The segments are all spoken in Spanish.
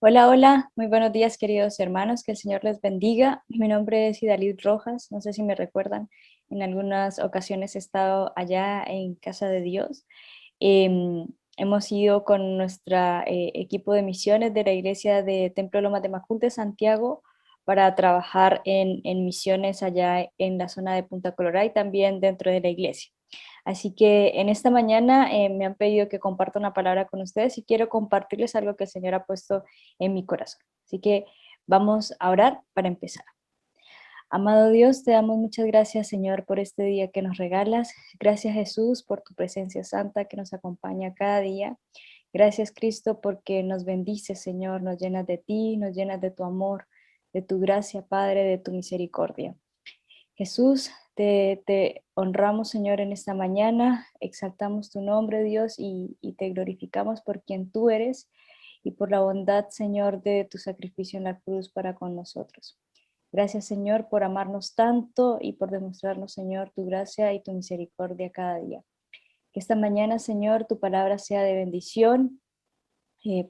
Hola, hola, muy buenos días queridos hermanos, que el Señor les bendiga. Mi nombre es Idalit Rojas, no sé si me recuerdan, en algunas ocasiones he estado allá en Casa de Dios. Hemos ido con nuestro equipo de misiones de la iglesia de Templo Lomas de Macul de Santiago para trabajar en misiones allá en la zona de Punta Colorada y también dentro de la iglesia. Así que en esta mañana me han pedido que comparta una palabra con ustedes y quiero compartirles algo que el Señor ha puesto en mi corazón. Así que vamos a orar para empezar. Amado Dios, te damos muchas gracias, Señor, por este día que nos regalas. Gracias, Jesús, por tu presencia santa que nos acompaña cada día. Gracias, Cristo, porque nos bendices, Señor, nos llenas de ti, nos llenas de tu amor, de tu gracia, Padre, de tu misericordia. Jesús, te honramos, Señor, en esta mañana, exaltamos tu nombre, Dios, y te glorificamos por quien tú eres y por la bondad, Señor, de tu sacrificio en la cruz para con nosotros. Gracias, Señor, por amarnos tanto y por demostrarnos, Señor, tu gracia y tu misericordia cada día. Que esta mañana, Señor, tu palabra sea de bendición,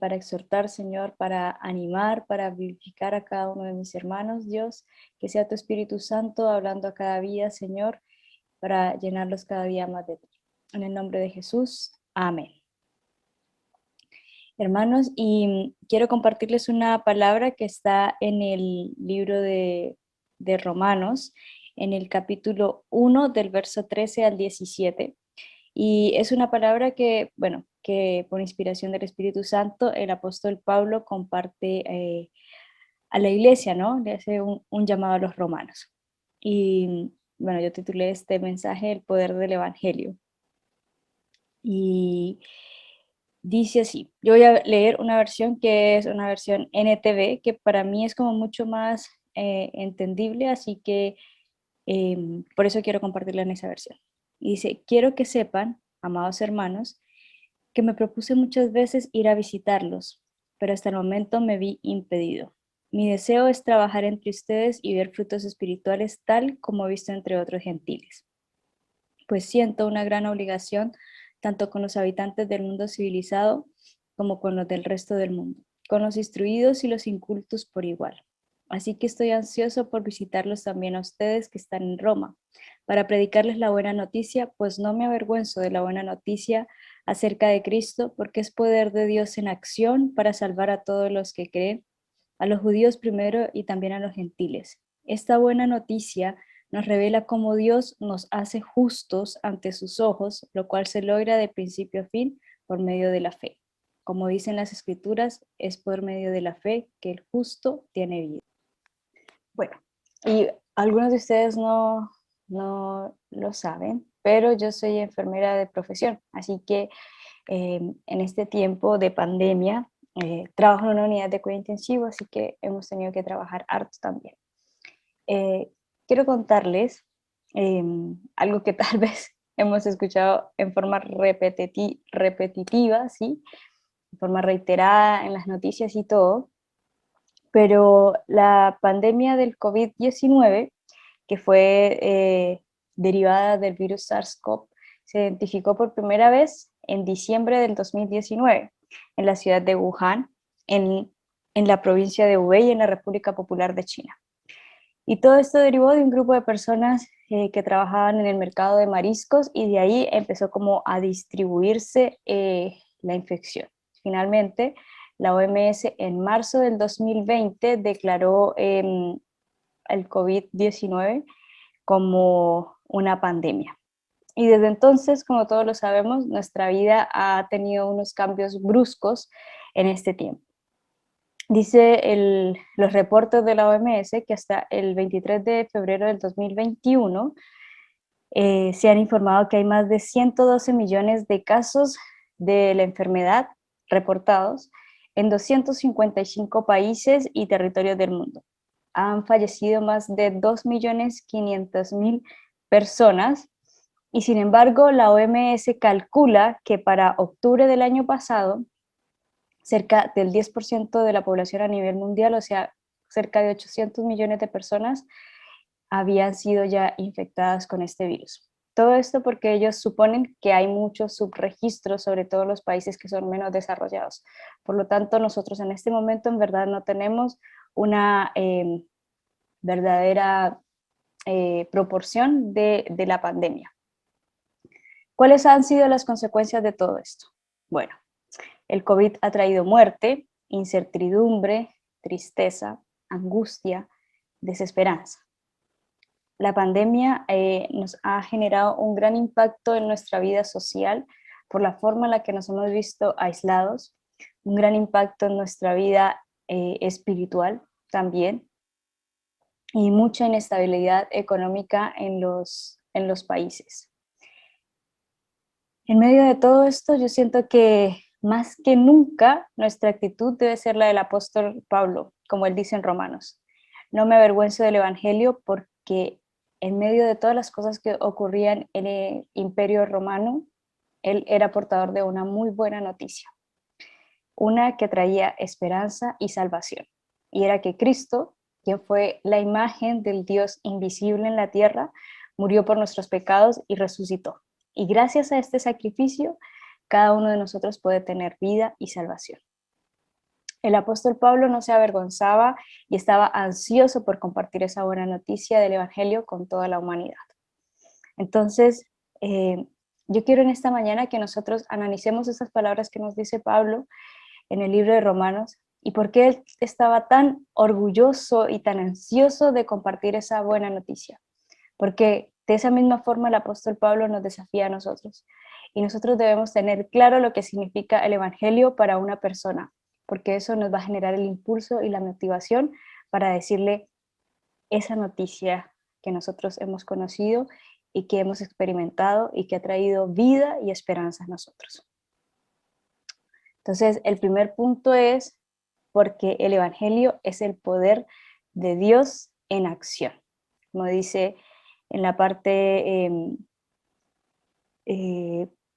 para exhortar, Señor, para animar, para vivificar a cada uno de mis hermanos, Dios, que sea tu Espíritu Santo hablando a cada vida, Señor, para llenarlos cada día más de ti. En el nombre de Jesús, amén. Hermanos, y quiero compartirles una palabra que está en el libro de Romanos, en el capítulo 1 del verso 13 al 17. Y es una palabra que, bueno, que por inspiración del Espíritu Santo, el apóstol Pablo comparte a la iglesia, ¿no? Le hace un llamado a los romanos. Y bueno, yo titulé este mensaje El poder del Evangelio. Y dice así, yo voy a leer una versión que es una versión NTV, que para mí es como mucho más entendible, así que por eso quiero compartirla en esa versión. Y dice, quiero que sepan, amados hermanos, que me propuse muchas veces ir a visitarlos, pero hasta el momento me vi impedido. Mi deseo es trabajar entre ustedes y ver frutos espirituales tal como he visto entre otros gentiles, pues siento una gran obligación tanto con los habitantes del mundo civilizado como con los del resto del mundo, con los instruidos y los incultos por igual. Así que estoy ansioso por visitarlos también a ustedes que están en Roma, para predicarles la buena noticia, pues no me avergüenzo de la buena noticia acerca de Cristo, porque es poder de Dios en acción para salvar a todos los que creen, a los judíos primero y también a los gentiles. Esta buena noticia nos revela cómo Dios nos hace justos ante sus ojos, lo cual se logra de principio a fin por medio de la fe. Como dicen las Escrituras, es por medio de la fe que el justo tiene vida. Bueno, y algunos de ustedes no lo saben, pero yo soy enfermera de profesión, así que en este tiempo de pandemia trabajo en una unidad de cuidado intensivo, así que hemos tenido que trabajar harto también. Eh, Quiero contarles algo que tal vez hemos escuchado en forma repetitiva, ¿sí? En forma reiterada en las noticias y todo, pero la pandemia del COVID-19, que fue derivada del virus SARS-CoV, se identificó por primera vez en diciembre del 2019 en la ciudad de Wuhan, en la provincia de Hubei, en la República Popular de China. Y todo esto derivó de un grupo de personas que trabajaban en el mercado de mariscos y de ahí empezó como a distribuirse la infección. Finalmente, la OMS en marzo del 2020 declaró el COVID-19 como una pandemia. Y desde entonces, como todos lo sabemos, nuestra vida ha tenido unos cambios bruscos en este tiempo. Dice los reportes de la OMS que hasta el 23 de febrero del 2021 se han informado que hay más de 112 millones de casos de la enfermedad reportados en 255 países y territorios del mundo. Han fallecido más de 2.500.000 personas y sin embargo la OMS calcula que para octubre del año pasado cerca del 10% de la población a nivel mundial, o sea, cerca de 800 millones de personas habían sido ya infectadas con este virus. Todo esto porque ellos suponen que hay muchos subregistros, sobre todo en los países que son menos desarrollados. Por lo tanto, nosotros en este momento en verdad no tenemos una verdadera proporción de la pandemia. ¿Cuáles han sido las consecuencias de todo esto? Bueno, el COVID ha traído muerte, incertidumbre, tristeza, angustia, desesperanza. La pandemia nos ha generado un gran impacto en nuestra vida social por la forma en la que nos hemos visto aislados, un gran impacto en nuestra vida espiritual también, y mucha inestabilidad económica en los países. En medio de todo esto, yo siento que más que nunca nuestra actitud debe ser la del apóstol Pablo, como él dice en Romanos. No me avergüenzo del Evangelio porque en medio de todas las cosas que ocurrían en el Imperio Romano, él era portador de una muy buena noticia, una que traía esperanza y salvación, y era que Cristo, quien fue la imagen del Dios invisible en la tierra, murió por nuestros pecados y resucitó. Y gracias a este sacrificio, cada uno de nosotros puede tener vida y salvación. El apóstol Pablo no se avergonzaba y estaba ansioso por compartir esa buena noticia del Evangelio con toda la humanidad. Entonces, yo quiero en esta mañana que nosotros analicemos esas palabras que nos dice Pablo en el libro de Romanos y por qué él estaba tan orgulloso y tan ansioso de compartir esa buena noticia. Porque de esa misma forma el apóstol Pablo nos desafía a nosotros. Y nosotros debemos tener claro lo que significa el Evangelio para una persona, porque eso nos va a generar el impulso y la motivación para decirle esa noticia que nosotros hemos conocido y que hemos experimentado y que ha traído vida y esperanza a nosotros. Entonces, el primer punto es porque el Evangelio es el poder de Dios en acción. Como dice en la parte, en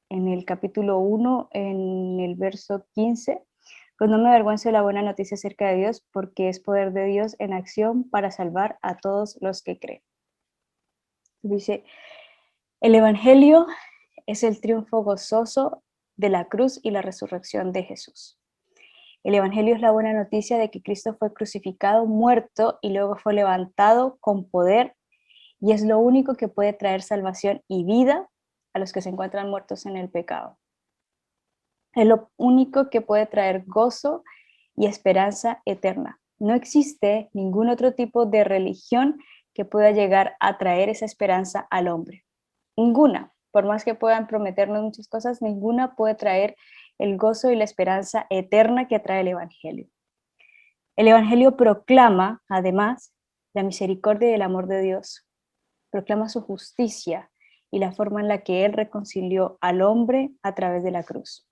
el capítulo 1, en el verso 15, pues no me avergüenzo de la buena noticia acerca de Dios, porque es poder de Dios en acción para salvar a todos los que creen. Dice, el Evangelio es el triunfo gozoso de la cruz y la resurrección de Jesús. El Evangelio es la buena noticia de que Cristo fue crucificado, muerto y luego fue levantado con poder, y es lo único que puede traer salvación y vida a los que se encuentran muertos en el pecado. Es lo único que puede traer gozo y esperanza eterna. No existe ningún otro tipo de religión que pueda llegar a traer esa esperanza al hombre. Ninguna, por más que puedan prometernos muchas cosas, ninguna puede traer el gozo y la esperanza eterna que trae el Evangelio. El Evangelio proclama, además, la misericordia y el amor de Dios. Proclama su justicia y la forma en la que Él reconcilió al hombre a través de la cruz.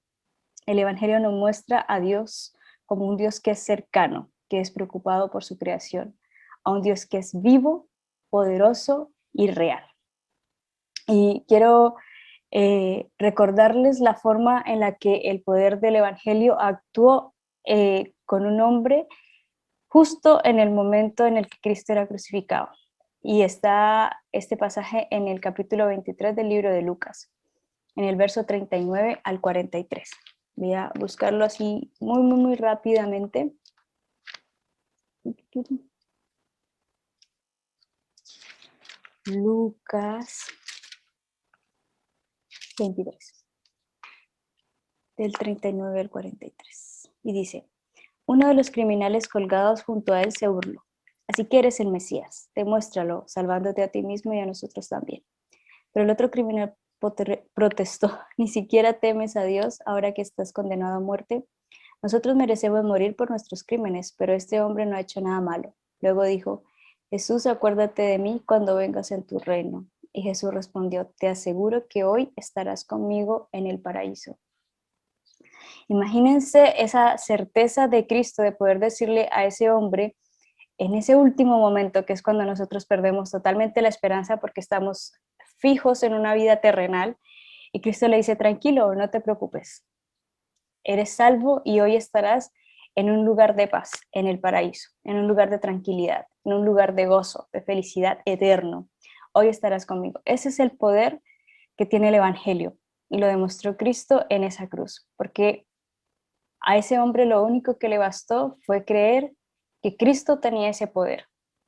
El Evangelio nos muestra a Dios como un Dios que es cercano, que es preocupado por su creación, a un Dios que es vivo, poderoso y real. Y quiero recordarles la forma en la que el poder del Evangelio actuó con un hombre justo en el momento en el que Cristo era crucificado. Y está este pasaje en el capítulo 23 del libro de Lucas, en el verso 39 al 43. Voy a buscarlo así muy rápidamente. Lucas 23, del 39 al 43. Y dice, uno de los criminales colgados junto a él se burló. Así que eres el Mesías, demuéstralo, salvándote a ti mismo y a nosotros también. Pero el otro criminal protestó, ni siquiera temes a Dios ahora que estás condenado a muerte. Nosotros merecemos morir por nuestros crímenes, pero este hombre no ha hecho nada malo. Luego dijo, Jesús, acuérdate de mí cuando vengas en tu reino. Y Jesús respondió, te aseguro que hoy estarás conmigo en el paraíso. Imagínense esa certeza de Cristo de poder decirle a ese hombre en ese último momento, que es cuando nosotros perdemos totalmente la esperanza porque estamos fijos en una vida terrenal, y Cristo le dice, tranquilo, no te preocupes, eres salvo y hoy estarás en un lugar de paz, en el paraíso, en un lugar de tranquilidad, en un lugar de gozo, de felicidad eterno. Hoy estarás conmigo. Ese es el poder que tiene el Evangelio, y lo demostró Cristo en esa cruz, porque a ese hombre lo único que le bastó fue creer que Cristo tenía ese poder,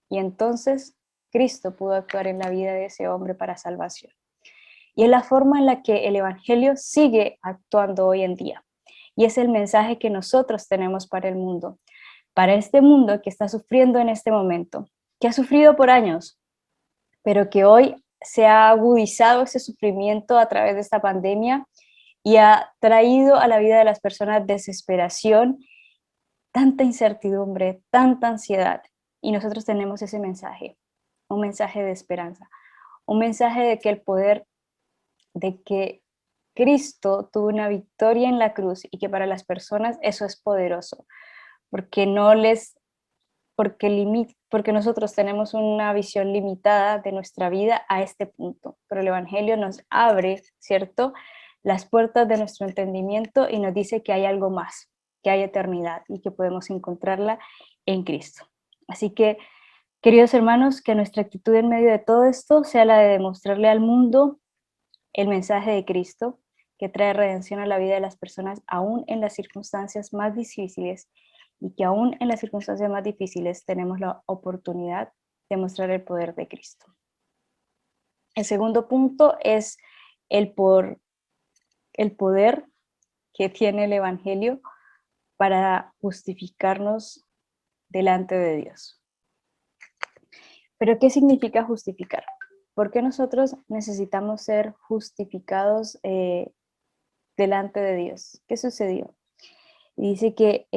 y entonces Cristo pudo actuar en la vida de ese hombre para salvación. Y es la forma en la que el Evangelio sigue actuando hoy en día. Y es el mensaje que nosotros tenemos para el mundo, para este mundo que está sufriendo en este momento, que ha sufrido por años, pero que hoy se ha agudizado ese sufrimiento a través de esta pandemia y ha traído a la vida de las personas desesperación, tanta incertidumbre, tanta ansiedad. Y nosotros tenemos ese mensaje, un mensaje de esperanza, un mensaje de que el poder, de que Cristo tuvo una victoria en la cruz y que para las personas eso es poderoso, porque no les porque nosotros tenemos una visión limitada de nuestra vida a este punto, pero el Evangelio nos abre, ¿cierto?, las puertas de nuestro entendimiento y nos dice que hay algo más, que hay eternidad y que podemos encontrarla en Cristo. Así que, queridos hermanos, que nuestra actitud en medio de todo esto sea la de demostrarle al mundo el mensaje de Cristo, que trae redención a la vida de las personas, aún en las circunstancias más difíciles, y que aún en las circunstancias más difíciles tenemos la oportunidad de mostrar el poder de Cristo. El segundo punto es el, el poder que tiene el Evangelio para justificarnos delante de Dios. ¿Pero qué significa justificar? ¿Por qué nosotros necesitamos ser justificados delante de Dios? ¿Qué sucedió? Y dice que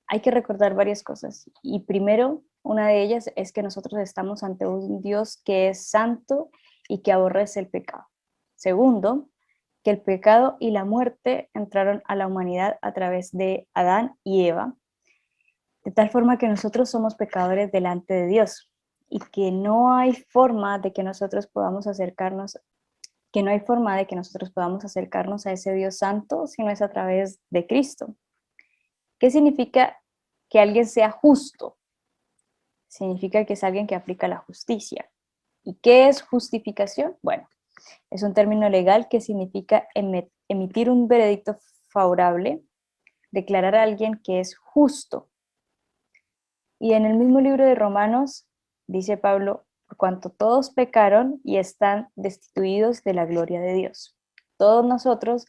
hay que recordar varias cosas. Y primero, una de ellas es que nosotros estamos ante un Dios que es santo y que aborrece el pecado. Segundo, que el pecado y la muerte entraron a la humanidad a través de Adán y Eva, de tal forma que nosotros somos pecadores delante de Dios y que no hay forma de que nosotros podamos acercarnos, que no hay forma de que nosotros podamos acercarnos a ese Dios santo si no es a través de Cristo. ¿Qué significa que alguien sea justo? Significa que es alguien que aplica la justicia. ¿Y qué es justificación? Bueno, es un término legal que significa emitir un veredicto favorable, declarar a alguien que es justo. Y en el mismo libro de Romanos dice Pablo, por cuanto todos pecaron y están destituidos de la gloria de Dios. Todos nosotros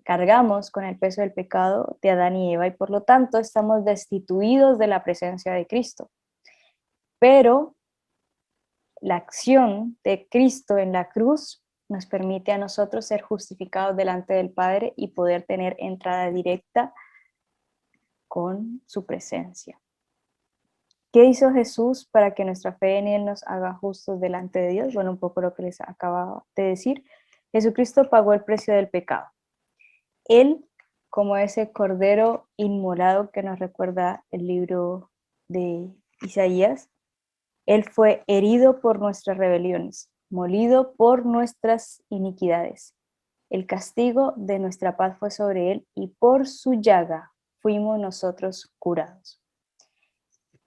cargamos con el peso del pecado de Adán y Eva y por lo tanto estamos destituidos de la presencia de Cristo. Pero la acción de Cristo en la cruz nos permite a nosotros ser justificados delante del Padre y poder tener entrada directa con su presencia. ¿Qué hizo Jesús para que nuestra fe en Él nos haga justos delante de Dios? Bueno, un poco lo que les acababa de decir. Jesucristo pagó el precio del pecado. Él, como ese cordero inmolado que nos recuerda el libro de Isaías, Él fue herido por nuestras rebeliones, molido por nuestras iniquidades. El castigo de nuestra paz fue sobre Él y por su llaga fuimos nosotros curados.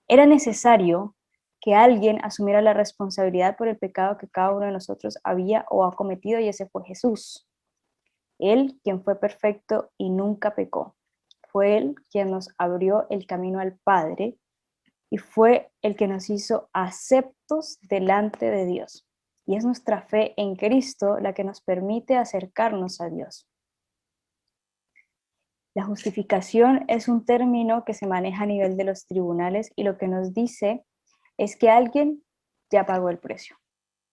Era necesario que alguien asumiera la responsabilidad por el pecado que cada uno de nosotros había o ha cometido, y ese fue Jesús. Él, quien fue perfecto y nunca pecó. Fue Él quien nos abrió el camino al Padre y fue el que nos hizo aceptos delante de Dios. Y es nuestra fe en Cristo la que nos permite acercarnos a Dios. La justificación es un término que se maneja a nivel de los tribunales y lo que nos dice es que alguien ya pagó el precio,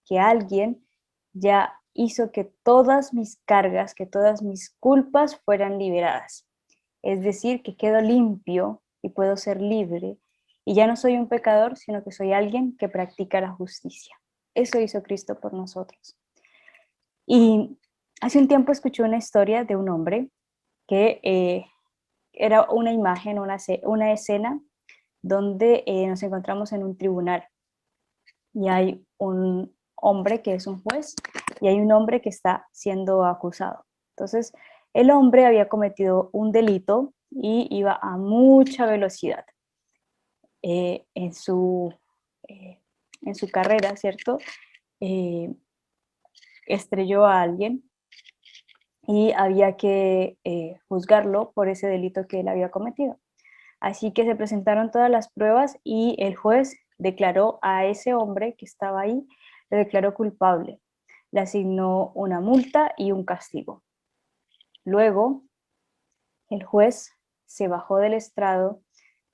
que alguien ya hizo que todas mis cargas, que todas mis culpas fueran liberadas. Es decir, que quedo limpio y puedo ser libre y ya no soy un pecador, sino que soy alguien que practica la justicia. Eso hizo Cristo por nosotros. Y hace un tiempo escuché una historia de un hombre que era una imagen, una escena donde nos encontramos en un tribunal y hay un hombre que es un juez y hay un hombre que está siendo acusado. Entonces, el hombre había cometido un delito y iba a mucha velocidad eh, en, su, eh, en su carrera, ¿cierto? Eh, estrelló a alguien y había que juzgarlo por ese delito que él había cometido. Así que se presentaron todas las pruebas y el juez declaró a ese hombre que estaba ahí, le declaró culpable. Le asignó una multa y un castigo. Luego, el juez se bajó del estrado,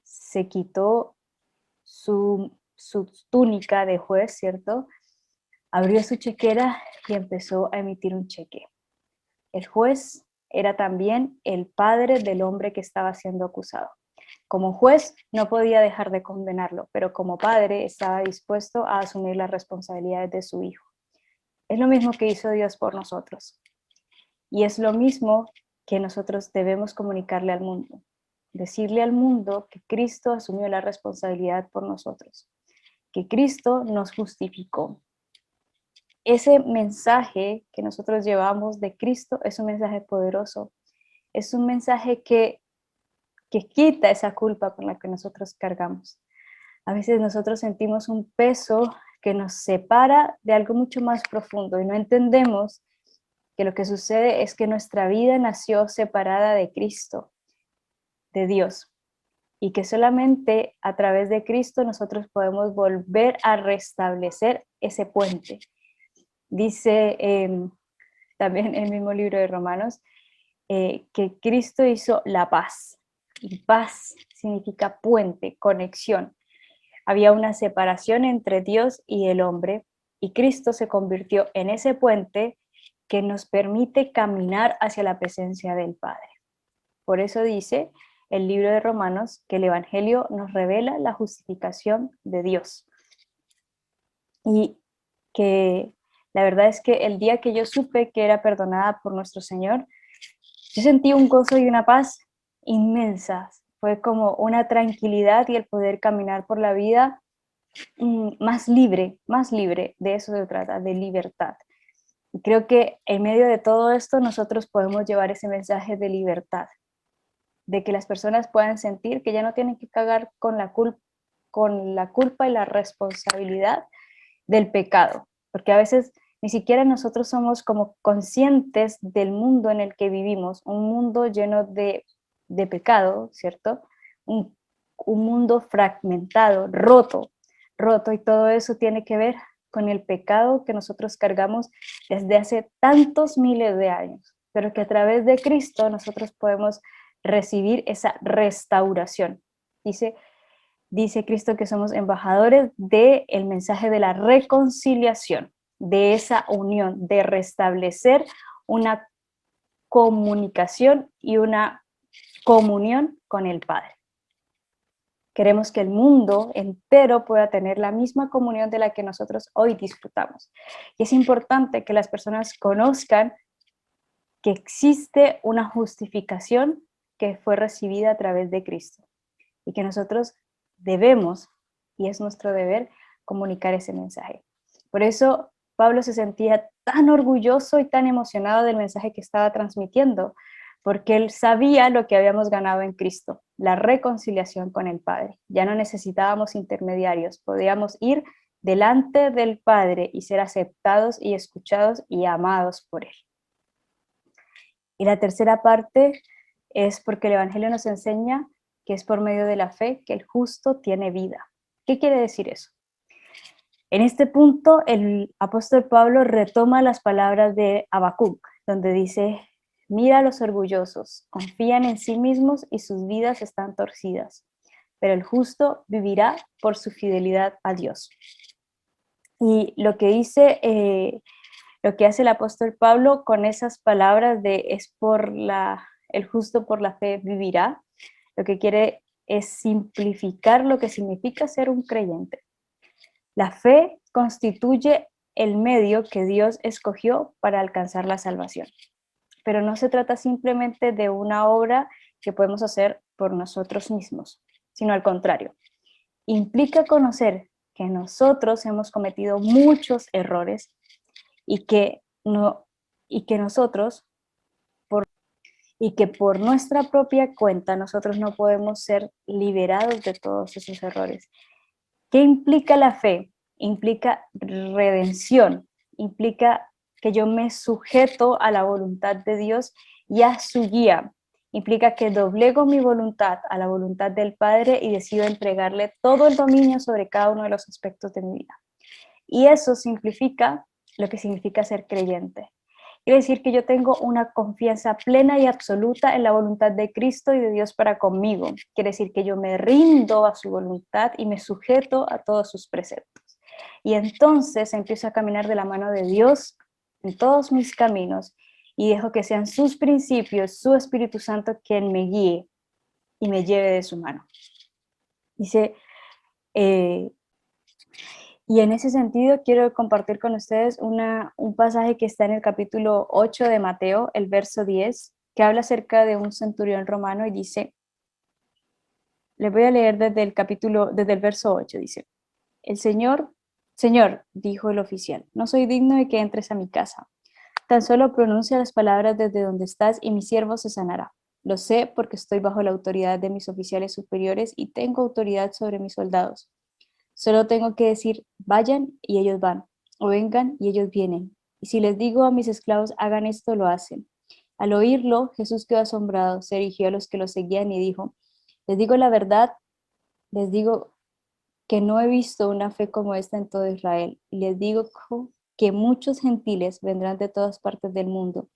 se quitó su túnica de juez, ¿cierto? Abrió su chequera y empezó a emitir un cheque. El juez era también el padre del hombre que estaba siendo acusado. Como juez no podía dejar de condenarlo, pero como padre estaba dispuesto a asumir las responsabilidades de su hijo. Es lo mismo que hizo Dios por nosotros. Y es lo mismo que nosotros debemos comunicarle al mundo. Decirle al mundo que Cristo asumió la responsabilidad por nosotros, que Cristo nos justificó. Ese mensaje que nosotros llevamos de Cristo es un mensaje poderoso. Es un mensaje que quita esa culpa con la que nosotros cargamos. A veces nosotros sentimos un peso que nos separa de algo mucho más profundo y no entendemos que lo que sucede es que nuestra vida nació separada de Cristo, de Dios, y que solamente a través de Cristo nosotros podemos volver a restablecer ese puente. Dice también el mismo libro de Romanos que Cristo hizo la paz, y paz significa puente, conexión. Había una separación entre Dios y el hombre, y Cristo se convirtió en ese puente que nos permite caminar hacia la presencia del Padre. Por eso dice el libro de Romanos que el Evangelio nos revela la justificación de Dios. Y que la verdad es que el día que yo supe que era perdonada por nuestro Señor, yo sentí un gozo y una paz inmensas. Fue como una tranquilidad y el poder caminar por la vida más libre, de eso se trata, de libertad. Y creo que en medio de todo esto nosotros podemos llevar ese mensaje de libertad, de que las personas puedan sentir que ya no tienen que cargar con la culpa y la responsabilidad del pecado, porque a veces ni siquiera nosotros somos como conscientes del mundo en el que vivimos, un mundo lleno de pecado, ¿cierto? Un mundo fragmentado, roto, y todo eso tiene que ver con el pecado que nosotros cargamos desde hace tantos miles de años, pero que a través de Cristo nosotros podemos recibir esa restauración. Dice Cristo que somos embajadores del mensaje de la reconciliación, de esa unión, de restablecer una comunicación y una comunión con el Padre. Queremos que el mundo entero pueda tener la misma comunión de la que nosotros hoy disfrutamos. Y es importante que las personas conozcan que existe una justificación que fue recibida a través de Cristo y que nosotros debemos, y es nuestro deber, comunicar ese mensaje. Por eso Pablo se sentía tan orgulloso y tan emocionado del mensaje que estaba transmitiendo, porque él sabía lo que habíamos ganado en Cristo, la reconciliación con el Padre. Ya no necesitábamos intermediarios, podíamos ir delante del Padre y ser aceptados y escuchados y amados por Él. Y la tercera parte es porque el Evangelio nos enseña que es por medio de la fe que el justo tiene vida. ¿Qué quiere decir eso? En este punto, el apóstol Pablo retoma las palabras de Habacuc, donde dice: mira a los orgullosos, confían en sí mismos y sus vidas están torcidas, pero el justo vivirá por su fidelidad a Dios. Y lo que hace el apóstol Pablo con esas palabras de el justo por la fe vivirá, lo que quiere es simplificar lo que significa ser un creyente. La fe constituye el medio que Dios escogió para alcanzar la salvación. Pero no se trata simplemente de una obra que podemos hacer por nosotros mismos, sino al contrario. Implica conocer que nosotros hemos cometido muchos errores y que nosotros y que por nuestra propia cuenta nosotros no podemos ser liberados de todos esos errores. ¿Qué implica la fe? Implica redención, implica que yo me sujeto a la voluntad de Dios y a su guía. Implica que doblego mi voluntad a la voluntad del Padre y decido entregarle todo el dominio sobre cada uno de los aspectos de mi vida. Y eso simplifica lo que significa ser creyente. Quiere decir que yo tengo una confianza plena y absoluta en la voluntad de Cristo y de Dios para conmigo. Quiere decir que yo me rindo a su voluntad y me sujeto a todos sus preceptos. Y entonces empiezo a caminar de la mano de Dios en todos mis caminos y dejo que sean sus principios, su Espíritu Santo quien me guíe y me lleve de su mano. Dice, y en ese sentido quiero compartir con ustedes un pasaje que está en el capítulo 8 de Mateo, el verso 10, que habla acerca de un centurión romano y dice, les voy a leer desde el verso 8, dice, el Señor, dijo el oficial, no soy digno de que entres a mi casa. Tan solo pronuncia las palabras desde donde estás y mi siervo se sanará. Lo sé porque estoy bajo la autoridad de mis oficiales superiores y tengo autoridad sobre mis soldados. Solo tengo que decir, vayan y ellos van, o vengan y ellos vienen. Y si les digo a mis esclavos, hagan esto, lo hacen. Al oírlo, Jesús quedó asombrado, se dirigió a los que lo seguían y dijo, les digo la verdad, les digo que no he visto una fe como esta en todo Israel. Y les digo que muchos gentiles vendrán de todas partes del mundo,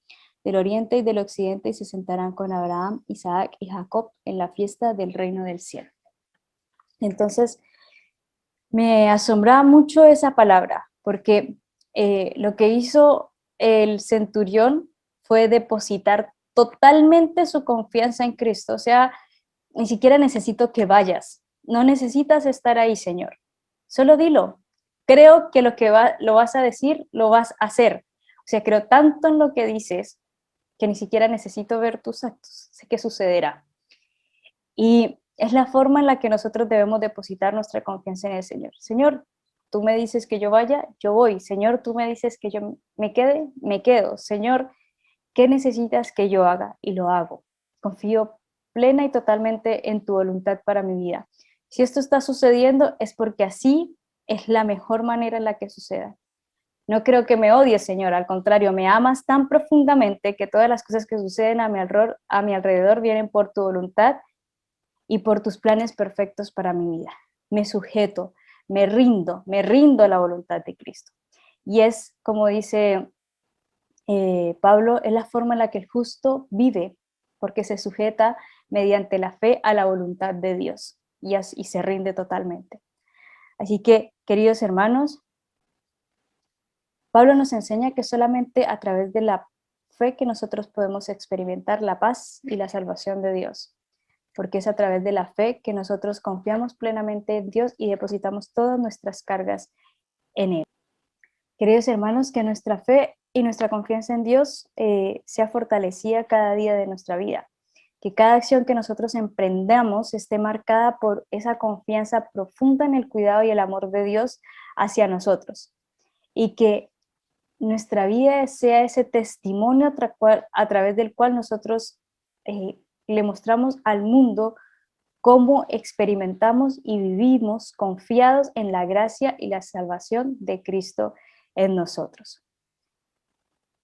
del oriente y del occidente, y se sentarán con Abraham, Isaac y Jacob en la fiesta del reino del cielo. Entonces, me asombraba mucho esa palabra, porque lo que hizo el centurión fue depositar totalmente su confianza en Cristo. O sea, ni siquiera necesito que vayas. No necesitas estar ahí, Señor. Solo dilo. Creo que lo vas a decir, lo vas a hacer. O sea, creo tanto en lo que dices que ni siquiera necesito ver tus actos. Sé que sucederá. Y es la forma en la que nosotros debemos depositar nuestra confianza en el Señor. Señor, tú me dices que yo vaya, yo voy. Señor, tú me dices que yo me quede, me quedo. Señor, ¿qué necesitas que yo haga? Y lo hago. Confío plena y totalmente en tu voluntad para mi vida. Si esto está sucediendo es porque así es la mejor manera en la que suceda. No creo que me odies, Señor, al contrario, me amas tan profundamente que todas las cosas que suceden a mi alrededor vienen por tu voluntad y por tus planes perfectos para mi vida. Me sujeto, me rindo a la voluntad de Cristo. Y es, como dice Pablo, es la forma en la que el justo vive, porque se sujeta mediante la fe a la voluntad de Dios y se rinde totalmente. Así que, queridos hermanos, Pablo nos enseña que solamente a través de la fe que nosotros podemos experimentar la paz y la salvación de Dios, porque es a través de la fe que nosotros confiamos plenamente en Dios y depositamos todas nuestras cargas en Él. Queridos hermanos, que nuestra fe y nuestra confianza en Dios sea fortalecida cada día de nuestra vida, que cada acción que nosotros emprendamos esté marcada por esa confianza profunda en el cuidado y el amor de Dios hacia nosotros, y que nuestra vida sea ese testimonio a través del cual nosotros le mostramos al mundo cómo experimentamos y vivimos confiados en la gracia y la salvación de Cristo en nosotros.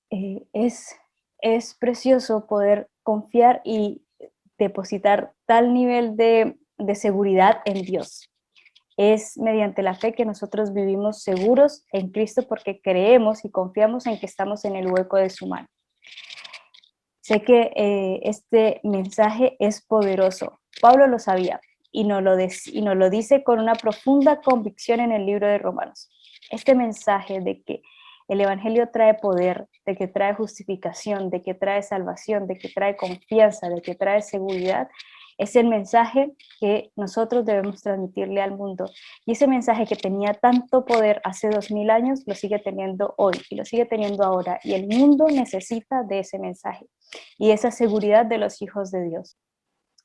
Es precioso poder confiar y depositar tal nivel de seguridad en Dios. Es mediante la fe que nosotros vivimos seguros en Cristo porque creemos y confiamos en que estamos en el hueco de su mano. Sé que este mensaje es poderoso. Pablo lo sabía y nos lo dice con una profunda convicción en el libro de Romanos. Este mensaje de que el Evangelio trae poder, de que trae justificación, de que trae salvación, de que trae confianza, de que trae seguridad, es el mensaje que nosotros debemos transmitirle al mundo. Y ese mensaje que tenía tanto poder hace 2000 años, lo sigue teniendo hoy y lo sigue teniendo ahora. Y el mundo necesita de ese mensaje y esa seguridad de los hijos de Dios.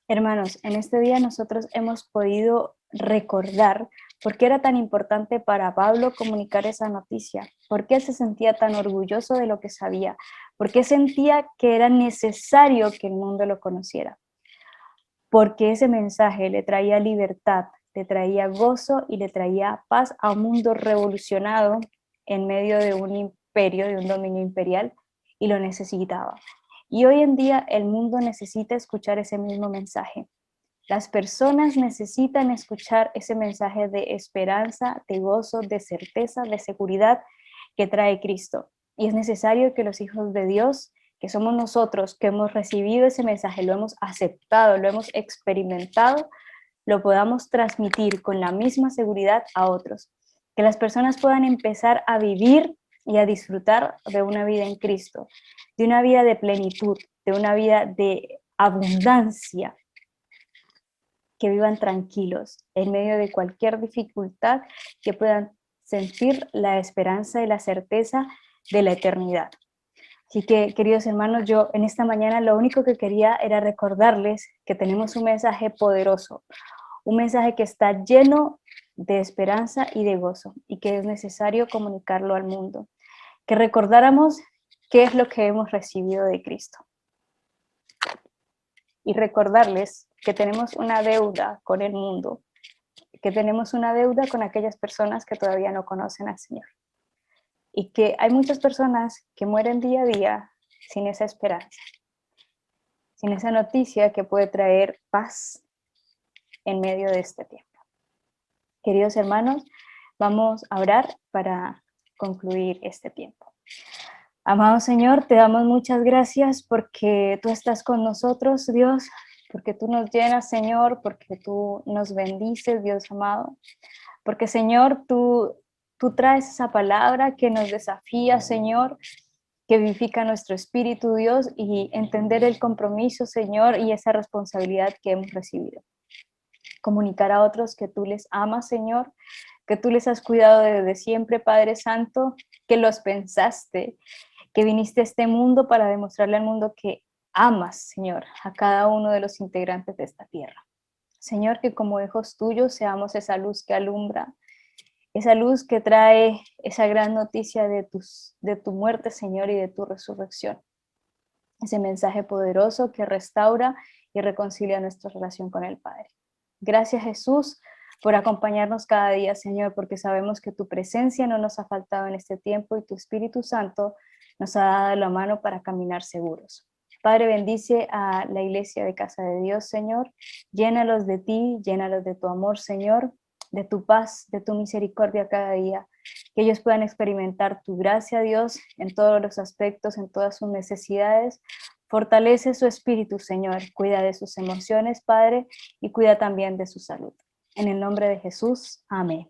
Hermanos, en este día nosotros hemos podido recordar por qué era tan importante para Pablo comunicar esa noticia, por qué se sentía tan orgulloso de lo que sabía, por qué sentía que era necesario que el mundo lo conociera, porque ese mensaje le traía libertad, le traía gozo y le traía paz a un mundo revolucionado en medio de un imperio, de un dominio imperial, y lo necesitaba. Y hoy en día el mundo necesita escuchar ese mismo mensaje. Las personas necesitan escuchar ese mensaje de esperanza, de gozo, de certeza, de seguridad que trae Cristo. Y es necesario que los hijos de Dios, que somos nosotros, que hemos recibido ese mensaje, lo hemos aceptado, lo hemos experimentado, lo podamos transmitir con la misma seguridad a otros. Que las personas puedan empezar a vivir y a disfrutar de una vida en Cristo, de una vida de plenitud, de una vida de abundancia, que vivan tranquilos en medio de cualquier dificultad, que puedan sentir la esperanza y la certeza de la eternidad. Así que, queridos hermanos, yo en esta mañana lo único que quería era recordarles que tenemos un mensaje poderoso, un mensaje que está lleno de esperanza y de gozo y que es necesario comunicarlo al mundo. Que recordáramos qué es lo que hemos recibido de Cristo. Y recordarles que tenemos una deuda con el mundo, que tenemos una deuda con aquellas personas que todavía no conocen al Señor. Y que hay muchas personas que mueren día a día sin esa esperanza, sin esa noticia que puede traer paz en medio de este tiempo. Queridos hermanos, vamos a orar para concluir este tiempo. Amado Señor, te damos muchas gracias porque tú estás con nosotros, Dios, porque tú nos llenas, Señor, porque tú nos bendices, Dios amado, porque, Señor, tú traes esa palabra que nos desafía, Señor, que vivifica nuestro espíritu, Dios, y entender el compromiso, Señor, y esa responsabilidad que hemos recibido. Comunicar a otros que tú les amas, Señor, que tú les has cuidado desde siempre, Padre Santo, que los pensaste, que viniste a este mundo para demostrarle al mundo que amas, Señor, a cada uno de los integrantes de esta tierra. Señor, que como hijos tuyos seamos esa luz que alumbra, esa luz que trae esa gran noticia de tu muerte, Señor, y de tu resurrección. Ese mensaje poderoso que restaura y reconcilia nuestra relación con el Padre. Gracias, Jesús, por acompañarnos cada día, Señor, porque sabemos que tu presencia no nos ha faltado en este tiempo y tu Espíritu Santo nos ha dado la mano para caminar seguros. Padre, bendice a la iglesia de Casa de Dios, Señor. Llénalos de ti, llénalos de tu amor, Señor, de tu paz, de tu misericordia cada día. Que ellos puedan experimentar tu gracia, Dios, en todos los aspectos, en todas sus necesidades. Fortalece su espíritu, Señor. Cuida de sus emociones, Padre, y cuida también de su salud. En el nombre de Jesús, amén.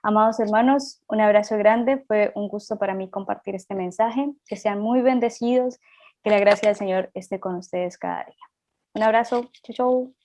Amados hermanos, un abrazo grande. Fue un gusto para mí compartir este mensaje. Que sean muy bendecidos. Que la gracia del Señor esté con ustedes cada día. Un abrazo. Chau, chau.